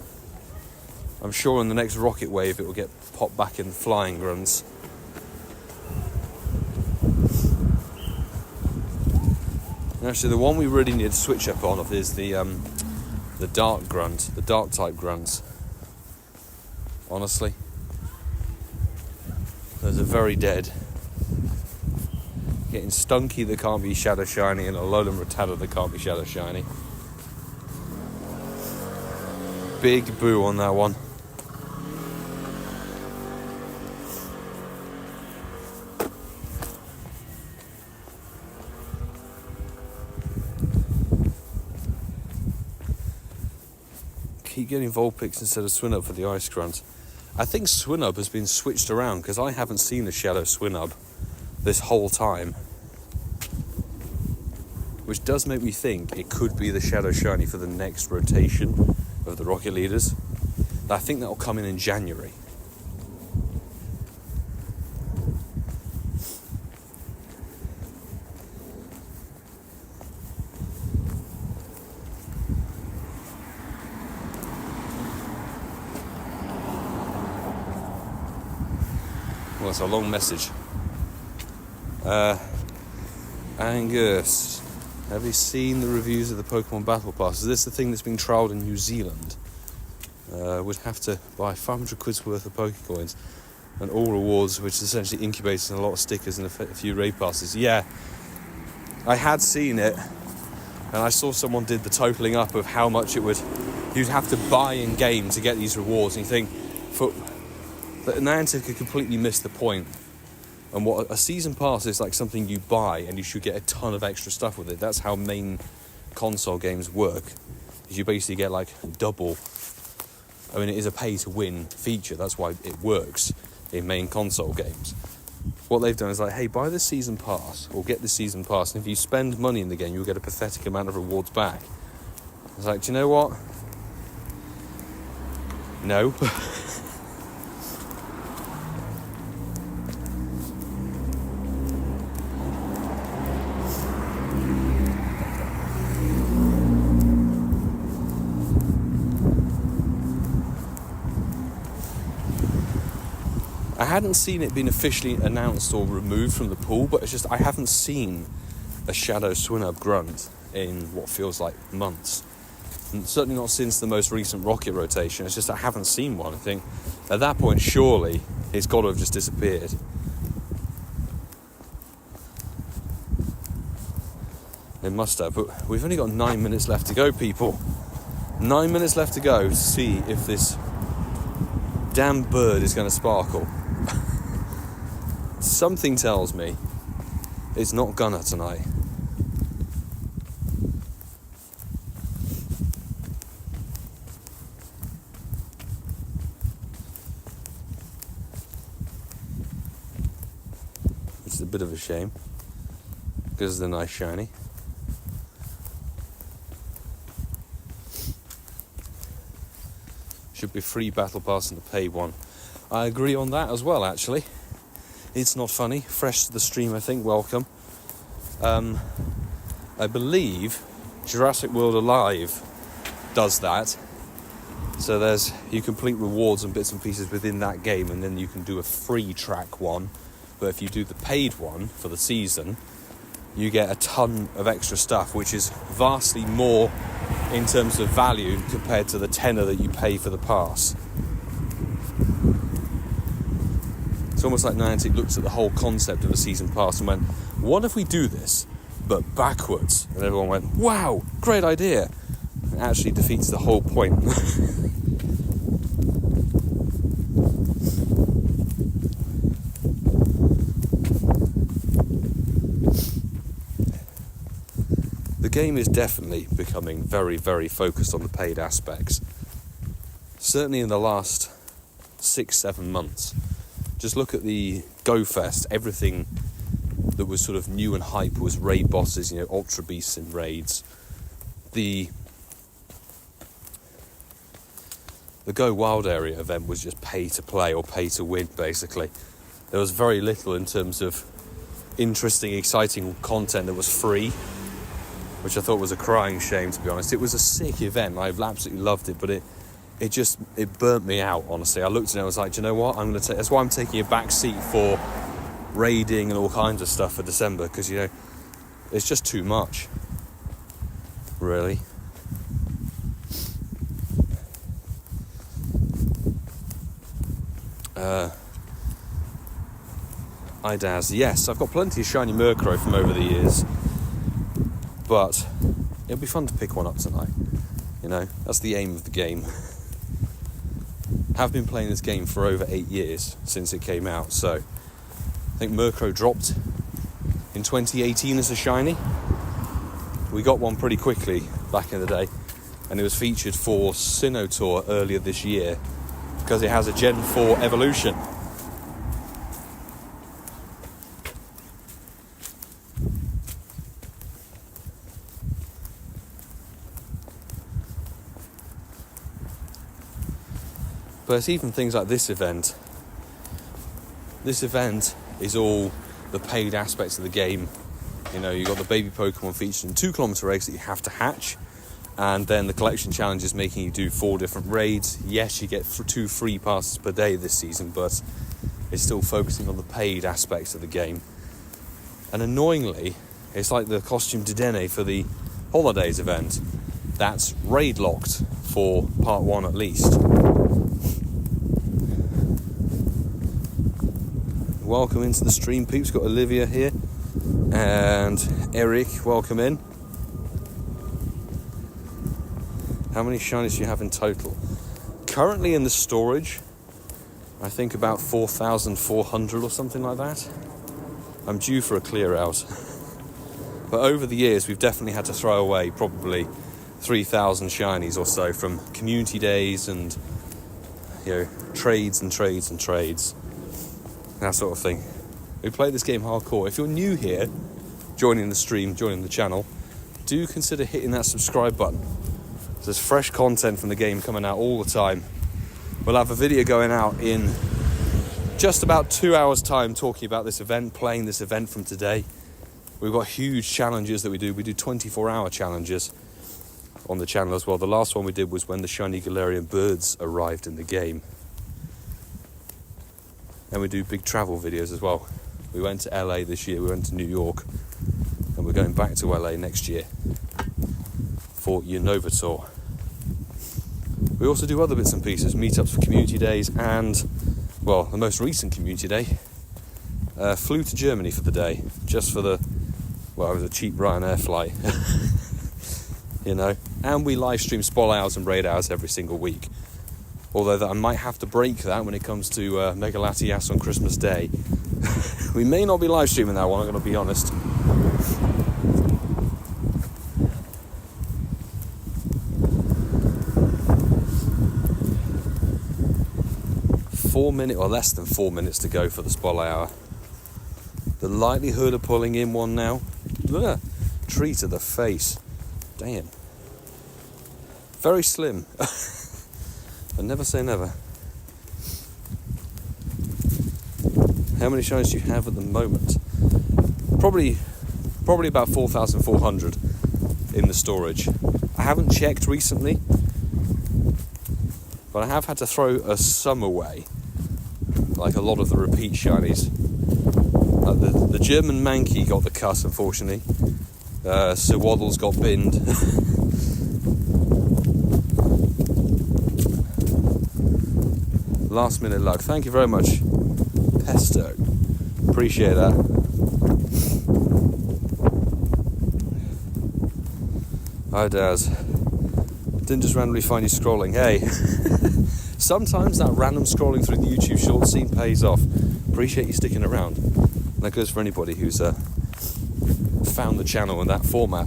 I'm sure in the next rocket wave it will get popped back in flying grunts. Actually, the one we really need to switch up on is the dark grunt, the dark type grunts. Honestly, those are very dead. Getting Stunky that can't be Shadow Shiny and a Alolan Rattata that can't be Shadow Shiny. Big boo on that one. Keep getting Vulpix instead of Swinub for the Ice Grunt. I think Swinub has been switched around because I haven't seen a Shadow Swinub this whole time. Which does make me think it could be the Shadow Shiny for the next rotation of the Rocket Leaders. I think that'll come in January. Well, it's a long message. Angus, have you seen the reviews of the Pokemon Battle Pass? Is this the thing that's being trialled in New Zealand? Would have to buy 500 quid's worth of Pokecoins and all rewards, which essentially incubates in a lot of stickers and a few raid passes. Yeah, I had seen it, and I saw someone did the totaling up of how much you'd have to buy in game to get these rewards, and you think, but Niantic could completely miss the point. And what a season pass is, like something you buy and you should get a ton of extra stuff with it. That's how main console games work. Is you basically get like double. I mean, it is a pay-to-win feature. That's why it works in main console games. What they've done is like, hey, buy this season pass or get this season pass, and if you spend money in the game, you'll get a pathetic amount of rewards back. It's like, do you know what? No. I hadn't seen it being officially announced or removed from the pool, but it's just I haven't seen a Shadow Swinub Grunt in what feels like months. And certainly not since the most recent Rocket rotation. It's just I haven't seen one. I think at that point, surely it's got to have just disappeared. It must have, but we've only got 9 minutes left to go, people. 9 minutes left to go to see if this damn bird is going to sparkle. Something tells me it's not gonna tonight. Which is a bit of a shame, because it's a nice shiny. Should be free battle pass and a paid one. I agree on that as well, actually. It's not funny. Fresh to the stream, I think. Welcome. I believe Jurassic World Alive does that. So you complete rewards and bits and pieces within that game, and then you can do a free track one. But if you do the paid one for the season, you get a ton of extra stuff, which is vastly more in terms of value compared to the tenner that you pay for the pass. It's almost like Niantic looked at the whole concept of a season pass and went, what if we do this, but backwards? And everyone went, wow, great idea. It actually defeats the whole point. The game is definitely becoming very, very focused on the paid aspects. Certainly in the last 6-7 months. Just look at the Go Fest. Everything that was sort of new and hype was raid bosses, Ultra Beasts in raids. The Go Wild Area event was just pay to play or pay to win, basically. There was very little in terms of interesting, exciting content that was free, which I thought was a crying shame, to be honest. It was a sick event. I absolutely loved it, but it burnt me out, honestly. I looked at it and I was like, do you know what? That's why I'm taking a back seat for raiding and all kinds of stuff for December, because, it's just too much, really. IDAS, yes, I've got plenty of shiny Murkrow from over the years, but it'll be fun to pick one up tonight. That's the aim of the game. have been playing this game for over 8 years since it came out. So I think Murkrow dropped in 2018 as a shiny. We got one pretty quickly back in the day, and it was featured for Sinnoh Tour earlier this year because it has a Gen 4 evolution. But it's even things like this event. This event is all the paid aspects of the game. You know, you've got the baby Pokemon featured in 2 kilometre eggs that you have to hatch, and then the collection challenge is making you do 4 different raids. Yes, you get 2 free passes per day this season, but it's still focusing on the paid aspects of the game. And annoyingly, it's like the costume Dedenne for the holidays event. That's raid locked for part 1 at least. Welcome into the stream, peeps. Got Olivia here and Eric, welcome in. How many shinies do you have in total? Currently in the storage, I think about 4,400 or something like that. I'm due for a clear out. But over the years, we've definitely had to throw away probably 3,000 shinies or so from community days and, you know, trades, that sort of thing. We play this game hardcore. If you're new here, joining the stream, joining the channel, do consider hitting that subscribe button. There's fresh content from the game coming out all the time. We'll have a video going out in just about 2 hours time talking about this event, playing this event from today. We've got huge challenges that we do. We do 24-hour challenges on the channel as well. The last one we did was when the shiny Galarian birds arrived in the game. And we do big travel videos as well. We went to LA this year, we went to New York, and we're going back to LA next year for Unova Tour. We also do other bits and pieces, meetups for community days, and, well, the most recent community day, flew to Germany for the day, just for the, well, it was a cheap Ryanair flight, you know, and we live stream spol hours and raid hours every single week. Although that I might have to break that when it comes to Mega Latias on Christmas Day. We may not be live streaming that one, I'm going to be honest. Less than 4 minutes to go for the spol hour. The likelihood of pulling in one now. Ugh, tree to the face. Damn. Very slim. But never say never. How many shinies do you have at the moment? Probably about 4,400 in the storage. I haven't checked recently, but I have had to throw some away, like a lot of the repeat shinies. The German Mankey got the cut, unfortunately. Sir Waddle's got binned. Last minute luck. Thank you very much, Pesto. Appreciate that. Hi, Daz. Didn't just randomly find you scrolling. Hey, sometimes that random scrolling through the YouTube short scene pays off. Appreciate you sticking around. And that goes for anybody who's found the channel in that format.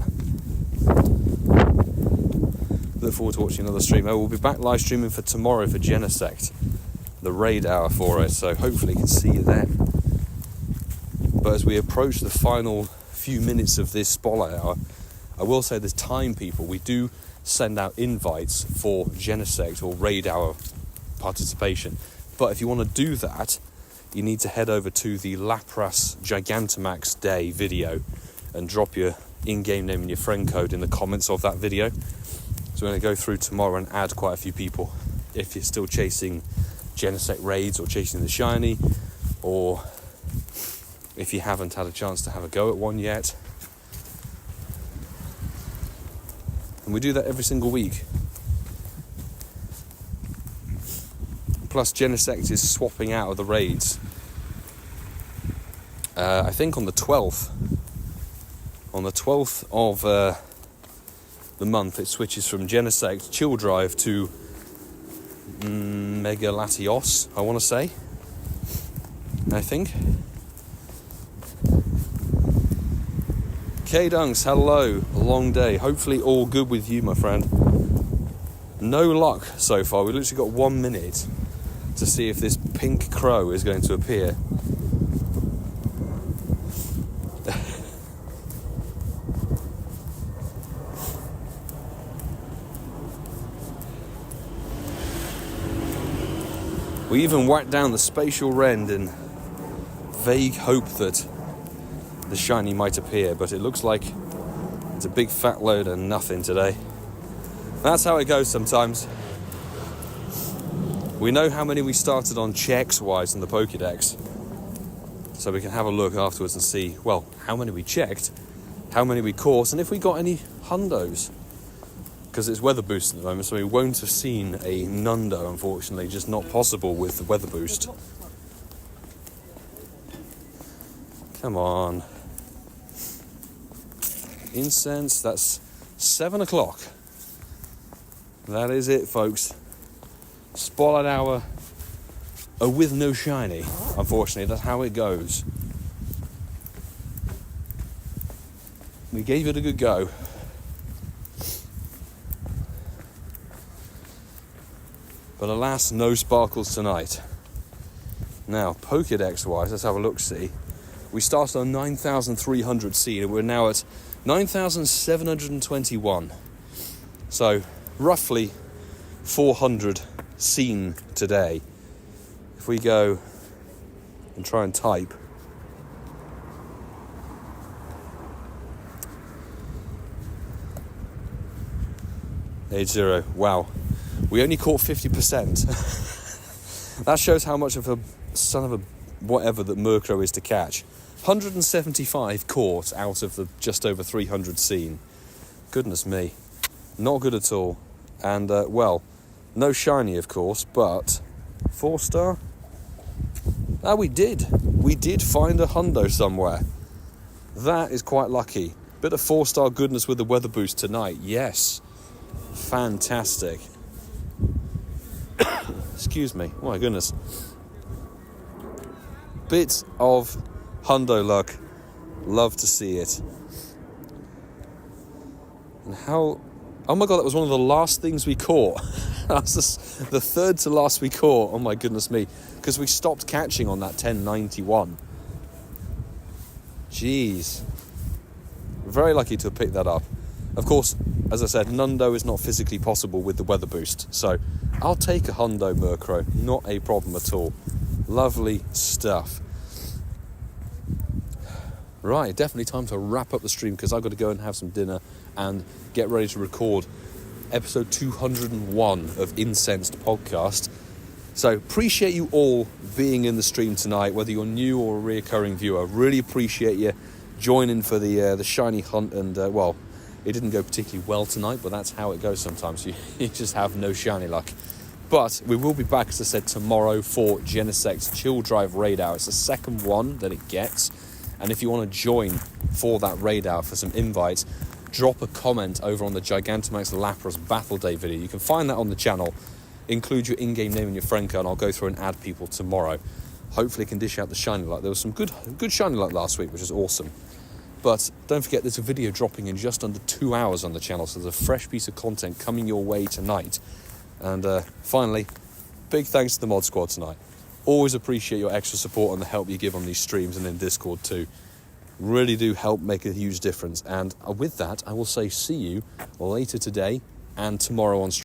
Look forward to watching another stream. We'll be back live streaming for tomorrow for Genesect, the raid hour for it, so hopefully you can see you then. But as we approach the final few minutes of this spol hour, I will say there's time, people. We do send out invites for Genesect or raid hour participation, but if you want to do that, you need to head over to the Lapras Gigantamax Day video and drop your in-game name and your friend code in the comments of that video. So we're going to go through tomorrow and add quite a few people. If you're still chasing Genesect raids or chasing the shiny, or if you haven't had a chance to have a go at one yet. And we do that every single week. Plus Genesect is swapping out of the raids. I think on the 12th. On the 12th of the month, it switches from Genesect Chill Drive to Megalatios, I want to say. I think. K-Dunks, hello. A long day. Hopefully all good with you, my friend. No luck so far. We've literally got 1 minute to see if this pink crow is going to appear. We even whacked down the Spatial Rend in vague hope that the shiny might appear, but it looks like it's a big fat load of nothing today. That's how it goes sometimes. We know how many we started on checks-wise in the Pokédex, so we can have a look afterwards and see, well, how many we checked, how many we caught, and if we got any hundos. Because it's weather boost at the moment, so we won't have seen a hundo, unfortunately, just not possible with the weather boost. Come on. Incense, that's 7 o'clock. That is it, folks. Spotlight hour with no shiny. Unfortunately, that's how it goes. We gave it a good go. But alas, no sparkles tonight. Now, Pokédex-wise, let's have a look-see. We started on 9,300 seed, and we're now at 9,721. So, roughly 400 seen today. If we go and try and type, .80, wow. We only caught 50%. That shows how much of a son of a whatever that Murkrow is to catch. 175 caught out of the just over 300 seen. Goodness me. Not good at all. And, well, no shiny, of course, but 4-star? Ah, we did. We did find a hundo somewhere. That is quite lucky. Bit of 4-star goodness with the weather boost tonight. Yes. Fantastic. Excuse me. Oh my goodness. Bit of hundo luck. Love to see it. And how... Oh my god, that was one of the last things we caught. That's the third to last we caught. Oh my goodness me. Because we stopped catching on that 1091. Jeez. Very lucky to have picked that up. Of course, as I said, hundo is not physically possible with the weather boost. So I'll take a hundo Murkrow. Not a problem at all. Lovely stuff. Right, definitely time to wrap up the stream because I've got to go and have some dinner and get ready to record episode 201 of Incensed Podcast. So appreciate you all being in the stream tonight, whether you're new or a reoccurring viewer. Really appreciate you joining for the shiny hunt. And well, it didn't go particularly well tonight, but that's how it goes sometimes. You just have no shiny luck. But we will be back, as I said, tomorrow for Genesect's Chill Drive Raid Hour. It's the second one that it gets. And if you want to join for that raid hour for some invites, drop a comment over on the Gigantamax Lapras Battle Day video. You can find that on the channel. Include your in-game name and your friend code, and I'll go through and add people tomorrow. Hopefully can dish out the shiny luck. There was some good shiny luck last week, which is awesome. But don't forget, there's a video dropping in just under 2 hours on the channel, so there's a fresh piece of content coming your way tonight. And finally, big thanks to the Mod Squad tonight. Always appreciate your extra support and the help you give on these streams and in Discord too. Really do help make a huge difference. And with that, I will say see you later today and tomorrow on stream.